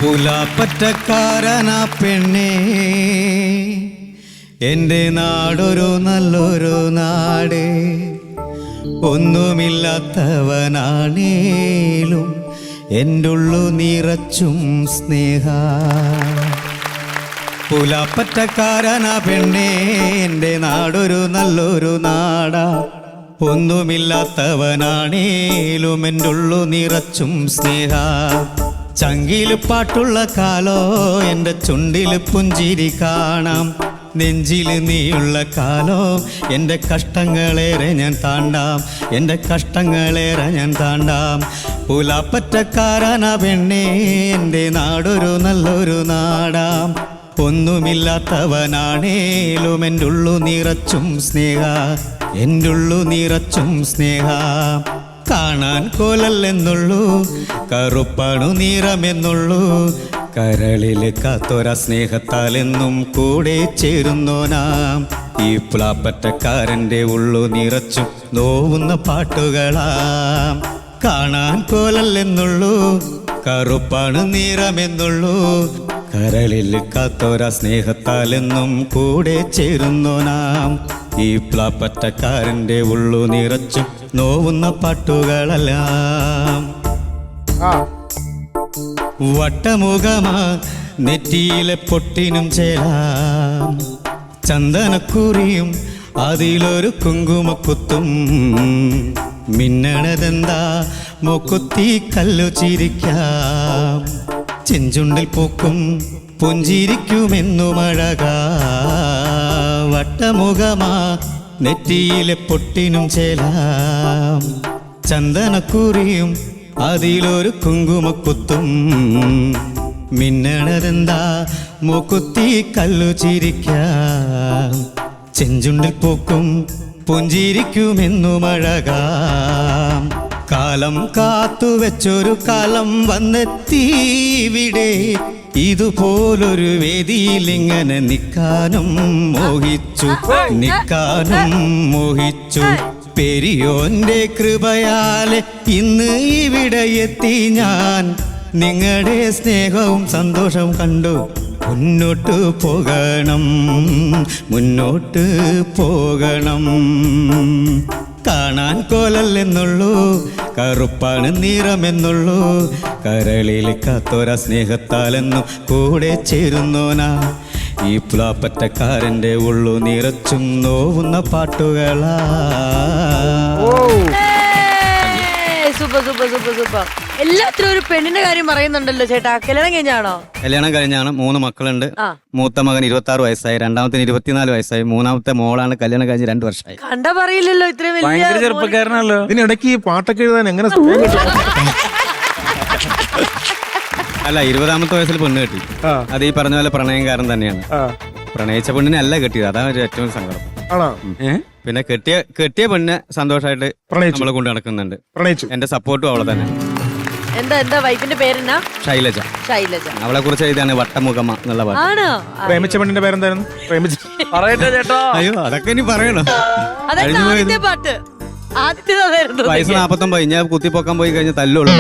പുലാപ്പറ്റക്കാരനാ പെണ്ണേ, എൻ്റെ നാടൊരു നല്ലൊരു നാട്. ഒന്നുമില്ലാത്തവനാണേലും എൻ്റെ ഉള്ളു നിറച്ചും സ്നേഹ. പുലാപ്പറ്റക്കാരനാ പെണ്ണേ, എൻ്റെ നാടൊരു നല്ലൊരു നാടാ. ഒന്നുമില്ലാത്തവനാണേലും എൻ്റെ ഉള്ളു നിറച്ചും സ്നേഹ. ചങ്കില് പാട്ടുള്ള കാലോ എൻ്റെ ചുണ്ടില് പുഞ്ചിരി കാണാം. നെഞ്ചില് നീയുള്ള കാലോ എൻ്റെ കഷ്ടങ്ങളേറെ ഞാൻ താണ്ടാം, എൻ്റെ കഷ്ടങ്ങളേറെ ഞാൻ താണ്ടാം. പുലാപ്പറ്റക്കാരനാ പെണ്ണേ, എൻ്റെ നാടൊരു നല്ലൊരു നാടാം. ഒന്നുമില്ലാത്തവനാണേലും എൻ്റെ ഉള്ളു നിറച്ചും സ്നേഹ, എൻ്റെ ഉള്ളു നിറച്ചും സ്നേഹ. കാണാൻ കോലല്ലെന്നുള്ളൂ, കറുപ്പാണു നിറമെന്നുള്ളൂ. കരളില് കാത്തൊര സ്നേഹത്താലെന്നും കൂടെ ചേരുന്നോനാം. ഈ പുലാപ്പറ്റക്കാരൻ്റെ ഉള്ളു നിറച്ചും നോവുന്ന പാട്ടുകളാം. കാണാൻ കോലല്ലെന്നുള്ളൂ, കറുപ്പാണ് നിറമെന്നുള്ളൂ. കരളില് കാത്തൊര സ്നേഹത്താലെന്നും കൂടെ ചേരുന്നോനാം. ഈ പുലാപ്പറ്റക്കാരൻ്റെ ഉള്ളു നിറച്ചും നോവുന്ന പാട്ടുകളെല്ലാം. വട്ടമുഖമാ നെറ്റിയിലെ പൊട്ടിനും ചേലാം. ചന്ദനക്കുറിയും അതിലൊരു കുങ്കുമക്കുത്തും. മിന്നണതെന്താ മൂക്കുത്തി കല്ലു ചിരിക്കാം. ചെഞ്ചുണ്ടിൽ പൂക്കും പുഞ്ചിരിക്കുമെന്നു മഴകാ. വട്ടമുഖമാ നെറ്റിയിലെ പൊട്ടിനും ചേലാം. ചന്ദനക്കുറിയും അതിലൊരു കുങ്കുമക്കുത്തും. മിന്നണതെന്താ മൂക്കുത്തി കല്ലു ചിരിക്കാം. ചെഞ്ചുണ്ടിൽ പൂക്കും പുഞ്ചിരിക്കുമെന്നു മഴകാം. കാലം കാത്തുവെച്ചൊരു കാലം വന്നെത്തിവിടെ. ഇതുപോലൊരു വേദിയിലിങ്ങനെ നിൽക്കാനും മോഹിച്ചു, നിൽക്കാനും മോഹിച്ചു. പെരിയോന്റെ കൃപയാലെ ഇന്ന് ഇവിടെ എത്തി ഞാൻ. നിങ്ങളുടെ സ്നേഹവും സന്തോഷവും കണ്ടു മുന്നോട്ട് പോകണം, മുന്നോട്ട് പോകണം. കാണാൻ കോലല്ലെന്നുള്ളൂ, കറുപ്പാണ് നിറമെന്നുള്ളൂ. കരളിൽ കാത്തൊര സ്നേഹത്താലെന്നും കൂടെ ചേരുന്നോനാ. ഈ പുലാപ്പറ്റക്കാരൻ്റെ ഉള്ളു നിറച്ചും നോവുന്ന പാട്ടുകളാ. എല്ലാത്തിനും ഒരു പെണ്ണിന്റെ കാര്യം പറയുന്നുണ്ടല്ലോ ചേട്ടാ. കല്യാണം കഴിഞ്ഞാണോ? കല്യാണം കഴിഞ്ഞാണ്. 3 മക്കളുണ്ട്. മൂത്ത മകൻ 26 വയസ്സായി, രണ്ടാമത്തെ 24 വയസ്സായി, മൂന്നാമത്തെ മോളാണ് കല്യാണം കഴിഞ്ഞ് 2 വർഷമായി. കണ്ട പറയില്ലല്ലോ ഇത്രയും വലിയ ചെറുപ്പക്കാരനല്ലോ. ഇതിനിടയ്ക്ക് ഈ പാട്ടൊക്കെ എഴുതാൻ എങ്ങനെ സമയം കിട്ടും? അല്ല, 20ാമത്തെ വയസ്സിൽ പെണ്ണ് കെട്ടി. അത് ഈ പറഞ്ഞ പോലെ പ്രണയംകാരൻ തന്നെയാണ്. പ്രണയിച്ച പെണ്ണിനെ അല്ല കെട്ടിയത്, അതാണ് ഒരു ഏറ്റവും സങ്കടം. പിന്നെ കെട്ടിയ പെണ്ണ് സന്തോഷമായിട്ട് നമ്മളെ കൊണ്ട് നടക്കുന്നുണ്ട്. എന്റെ സപ്പോർട്ടും അവളെ തന്നെ. എന്താ വൈഫിന്റെ പേരെന്നാ? ശൈലജ. ശൈലജ. അവളെ കുറിച്ച് എഴുതാണ് വട്ടമുഖമ എന്നുള്ള പാട്ട്. ആണോ? പ്രേമിച്ച പെണ്ണിന്റെ പേരെന്തായിരുന്നു? പറയട്ടെ ചേട്ടാ. അയ്യോ, അതൊക്കെ ഇനി പറയണോ? ആദ്യത്തെ പാട്ട് ആദ്യത്തെ വയസ്സ് 49. ഞാൻ കുത്തിപ്പൊക്കാൻ പോയി കഴിഞ്ഞാൽ തല്ലുള്ളൂ.